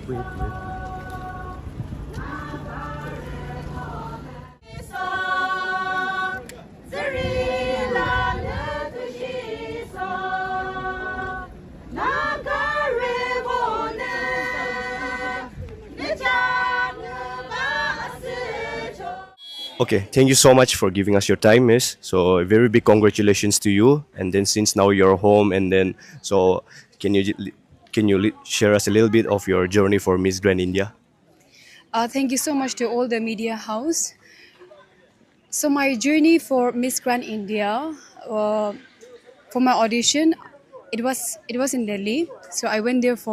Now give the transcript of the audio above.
Wait, wait. Okay, thank you so much for giving us your time, Miss. So a very big congratulations to you. And then since now you're home, and then so can you share us a little bit of your journey for Miss Grand India? Thank you so much to all the media house. So my journey for Miss Grand India, uh, for my audition, it was in Delhi. So I went there for